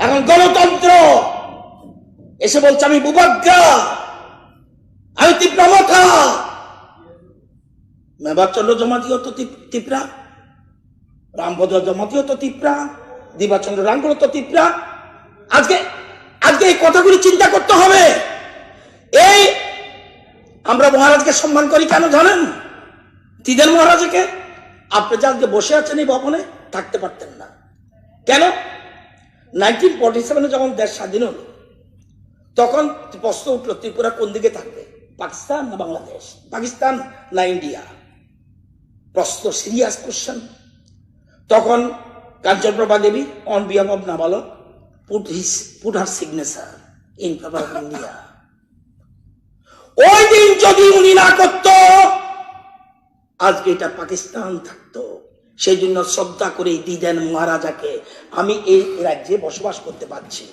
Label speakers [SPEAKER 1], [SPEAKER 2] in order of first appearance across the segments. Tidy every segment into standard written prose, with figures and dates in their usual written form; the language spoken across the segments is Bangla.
[SPEAKER 1] এখন গণতন্ত্র এসে বলছে আমি বুবাগ্রা, আমি তিপ্রামাথা। মেবাচন্দ্র জমাতিও তো তিপ্রা, রামভদ্র জমাতিও তো তিপ্রা, দিবাচন্দ্র রাঙ্গুলো তো তিপ্রা। আজকে আজকে এই কথাগুলি চিন্তা করতে হবে। এই আমরা মহারাজকে সম্মান করি কেন জানেন? তিদেন মহারাজকে। আপনি যে আজকে বসে আছেন এই ভবনে, থাকতে পারতেন না। কেন? 1947 যখন দেশ স্বাধীন হলো তখন প্রশ্ন উঠলো ত্রিপুরা কোন দিকে থাকবে, পাকিস্তান না বাংলাদেশ, পাকিস্তান না ইন্ডিয়া? প্রশ্ন, সিরিয়াস কোশ্চেন। তখন কাঞ্চনপ্রভা দেবী অন বিহাফ অফ নাবালক put her signature in favor of India. ওই দিন যদি উনি না করতো আজকে এটা পাকিস্তান থাকতো। সেই জন্য শ্রদ্ধা করে দিদেন মহারাজাকে আমি এই রাজ্যে বসবাস করতে পারছি,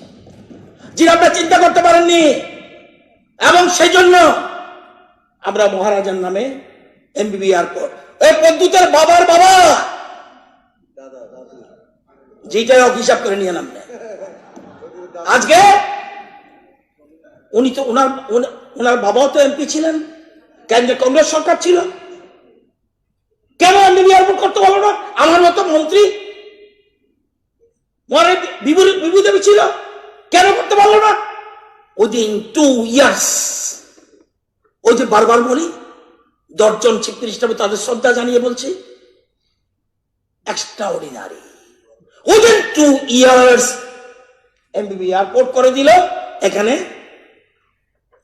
[SPEAKER 1] যিনি আপনারা চিন্তা করতে পারেননি। এবং সেই জন্য আমরা মহারাজার নামে এমবিবি এয়ারপোর্ট, ওই পদ্মুতের বাবার বাবা যেটাই হিসাব করে নিয়ে নামবে। আজকে উনি তো ওনার বাবাও তো এমপি ছিলেন, কেন্দ্রে কংগ্রেস সরকার ছিল, কেন এমবিবি এয়ারপোর্ট করতে পারলো না? আমার মতো মন্ত্রী বিভু দেবী ছিল, কেন করতে পারলো না? উইদিন 2 ইয়ার্স, ওই যে বারবার বলি 10 জন চিফ মিনিস্টার তাদের শ্রদ্ধা জানিয়ে বলছি, এক্সট্রাঅর্ডিনারি। উইদিন 2 ইয়ার্স এমবিবি এয়ারপোর্ট করে দিল, এখানে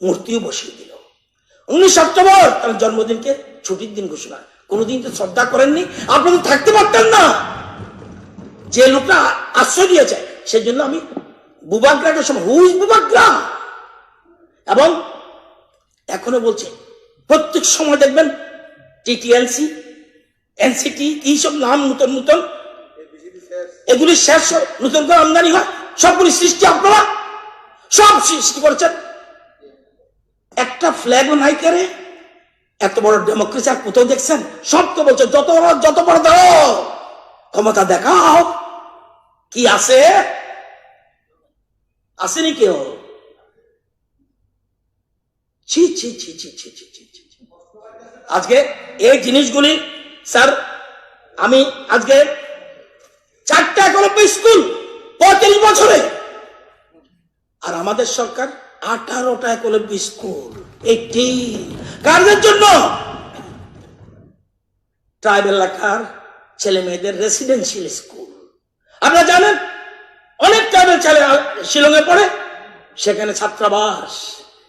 [SPEAKER 1] মূর্তিও বসিয়ে দিল। 19 অক্টোবর তার জন্মদিনকে ছুটির দিন ঘোষণা। কোনদিন তো শ্রদ্ধা করেননি, আপনারা থাকতে পারতেন না। যে লোকটা আশ্রয় দিয়েছে সেই জন্য আমি বুবাগ্রাকে সময় হুইজ বুবাগ্রা, এবং এখনো বলছে প্রত্যেক সময় দেখবেন টিটিএলসি, এনসিটি, কি সব নাম নতুন নতুন, এগুলি শেষ নতুন করে আমদানি হয়, সবগুলি সৃষ্টি আপনারা সব সৃষ্টি করেছেন। একটা ফ্ল্যাগও নাই করে, এত বড় ডেমোক্রেসি আর কোথাও দেখছেন? সব তো বলছে যত বড় দাও ক্ষমতা দেখাও, কি আছে? আসেনি কেউ? ছি ছি ছি ছি ছি ছি ছি ছি। আজকে এই জিনিসগুলি স্যার, আমি আজকে 4টা একলব্য স্কুল 35 বছরে, আর আমাদের সরকার 18টা একলব্য স্কুল 18 কারদের জন্য? ট্রাইবেল এলাকার ছেলে মেয়েদের রেসিডেন্সিয়াল স্কুল। আপনারা জানেন অনেক ট্রাইবেল ছেলে শিলংয়ে পড়ে, সেখানে ছাত্রাবাস।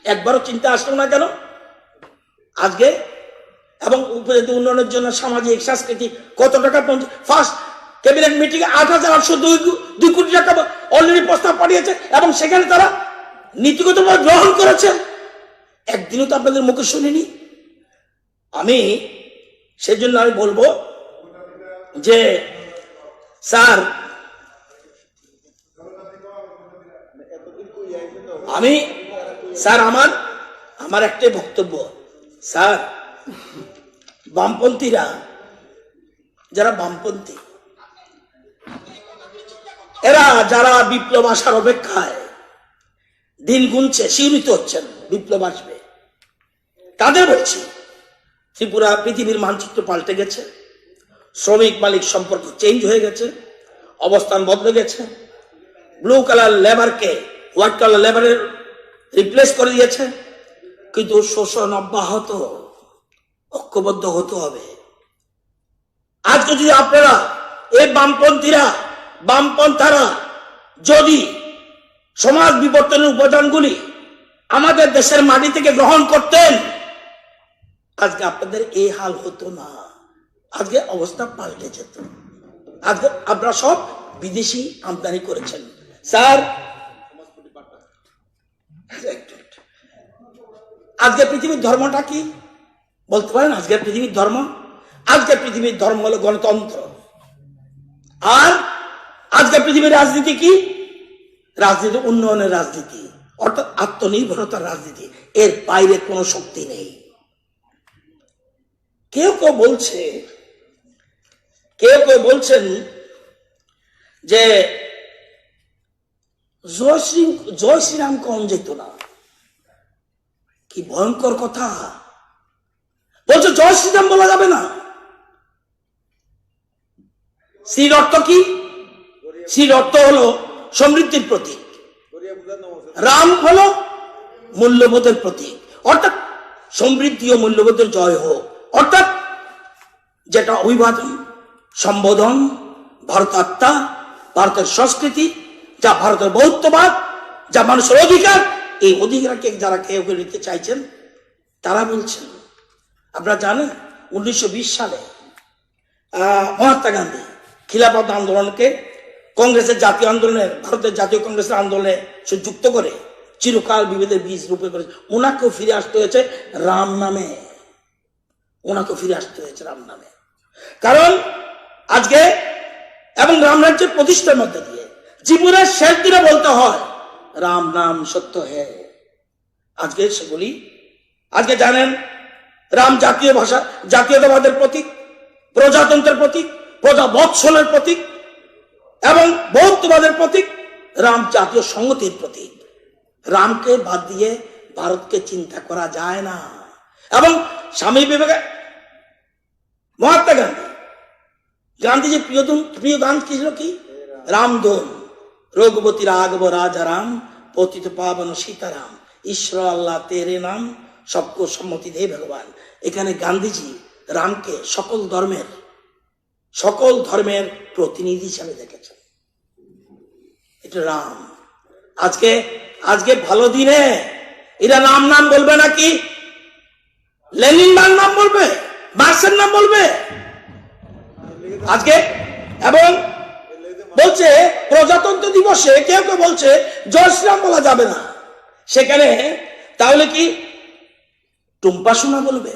[SPEAKER 1] একবারও চিন্তা আসলো না কেন? আজকে এবং উপজাতি উন্নয়নের জন্য সামাজিক সাংস্কৃতিক কত টাকা, ফার্স্ট ক্যাবিনেট মিটিং 8,802 কোটি টাকা অলরেডি প্রস্তাব পাঠিয়েছে, এবং সেখানে তারা নীতিগতভাবে গ্রহণ করেছে। একদিনও তো আপনাদের মুখে শুনিনি। আমি সেজন্য আমি বলবো যে স্যার, আমার একটাই বক্তব্য স্যার, বামপন্থীরা যারা বামপন্থী, এরা যারা বিপ্লব আসার অপেক্ষায় দিন গুনছে, শিহরিত হচ্ছেন বিপ্লব আসবে, তাদের বলছি ত্রিপুরা পৃথিবীর মানচিত্র পাল্টে গেছে, শ্রমিক মালিক সম্পর্ক চেঞ্জ হয়ে গেছে, অবস্থান বদলে গেছে। ব্লু কালার লেবারকে হোয়াইট কালার লেবারের রিপ্লেস করে দিয়েছে, কিন্তু শোষণ অব্যাহত, ঐক্যবদ্ধ হতে হবে। আজকে যদি আপনারা এই বামপন্থারা যদি সমাজ বিবর্তনের উপাদানগুলি আমাদের দেশের মাটি থেকে গ্রহণ করতেন, আজকে আপনাদের এই হাল হতো না, আজকে অবস্থা পাল্টে যেত। আজকে আপনারা সব বিদেশি আমদানি করেছেন। স্যার, আজকে পৃথিবীর ধর্মটা কি বলতে পারেন? আজকের পৃথিবীর ধর্ম, আজকের পৃথিবীর ধর্ম হলো গণতন্ত্র। আর আজকের পৃথিবীর রাজনীতি কি? রাজনীতি উন্নয়নের রাজনীতি, অর্থাৎ আত্মনির্ভরতার রাজনীতি। এর বাইরে কোনো শক্তি নেই। কেউ কেউ বলছেন যে জয় শ্রীরাম কম যেত না। কি ভয়ঙ্কর কথা বলছো, জয় শ্রীরাম বলা যাবে না। শ্রীর অর্থ কি? শ্রীর অর্থ হলো সমৃদ্ধির প্রতীক, রাম হলো মূল্যবোধের প্রতীক, অর্থাৎ সমৃদ্ধি ও মূল্যবোধের জয় হোক, অর্থাৎ যেটা অভিবাদন, সম্বোধন, ভারতাত্মা, ভারতের সংস্কৃতি, যা ভারতের বহুত্ববাদ, যা মানুষের অধিকার, এই অধিকারকে যারা কেউ কেউ নিতে চাইছেন তারা বলছেন। আপনারা জানেন 1920 সালে মহাত্মা গান্ধী খিলাফত আন্দোলনকে কংগ্রেসের জাতীয় আন্দোলনের, ভারতের জাতীয় কংগ্রেসের আন্দোলনে যুক্ত করে চিরকাল বিভেদের বীজ রূপে করেছে। ওনাকেও ফিরে আসতে হয়েছে রাম নামে, ওনাকেও ফিরে আসতে হয়েছে রাম নামে। কারণ আজকে এবং রাম রাজ্যের প্রতিষ্ঠার মধ্যে দিয়ে জীবনের শেষ দিনে বলতে হয় রাম নাম সত্য হে। আজকে সেগুলি, আজকে জানেন রাম জাতীয় ভাষা, জাতীয়তাবাদের প্রতীক, প্রজাতন্ত্রের প্রতীক, প্রজা বৎসলের প্রতীক এবং বৌদ্ধবাদের প্রতীক। রাম জাতীয় সংহতির প্রতীক। রামকে বাদ দিয়ে ভারতকে চিন্তা করা যায় না। এবং স্বামী বিবেকানন্দ, মহাত্মা গান্ধী, গান্ধীজির প্রিয় গান কি ছিল? কি? রামধন, রঘুপতি রাঘব রাজা রাম, পতিত পাবন সীতারাম, ঈশ্বর আল্লাহ তেরে নাম, সবকো সম্মতি দে ভগবান। এখানে গান্ধীজি রামকে সকল ধর্মের প্রতিনিধি হিসাবে দেখেছেন। এটা রাম। আজকে ভালো দিনে এরা রাম নাম বলবে নাকি? লেনিন নাম বলবে, মার্ক্সের নাম বলবে আজকে। এবং বলছে প্রজাতন্ত্র দিবসে কেউ কেউ বলছে জয় শ্রীরাম বলা যাবে না। সেখানে তাহলে কি টুম্পা সোনা বলবে?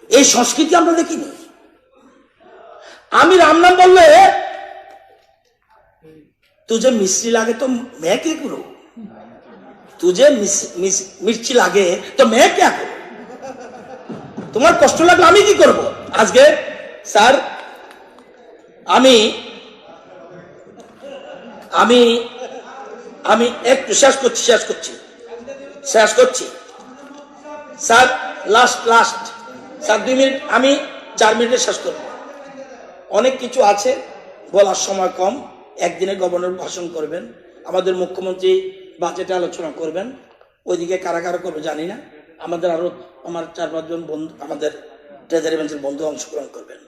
[SPEAKER 1] এই সংস্কৃতি আমরা দেখিনি। আমি রাম নাম বললে तुझे मिश्री लागे तो मैं क्या करूं, तुझे मिर्ची लागे तो मैं क्या करूं, তোমার কষ্ট লাগলে আমি কি করব? আজকে স্যার আমি আমি আমি একটু শেষ করছি স্যার, লাস্ট স্যার 2 মিনিট, আমি 4 মিনিটে শেষ করব। অনেক কিছু আছে, বলার সময় কম। একদিনে গভর্নর ভাষণ করবেন, আমাদের মুখ্যমন্ত্রী বাজেটে আলোচনা করবেন, ওইদিকে কারা করবে জানি না। আমাদের আরো আমার 4-5 জন বন্ধু, আমাদের ট্রেজারি বেঞ্চের বন্ধু অংশগ্রহণ করবেন।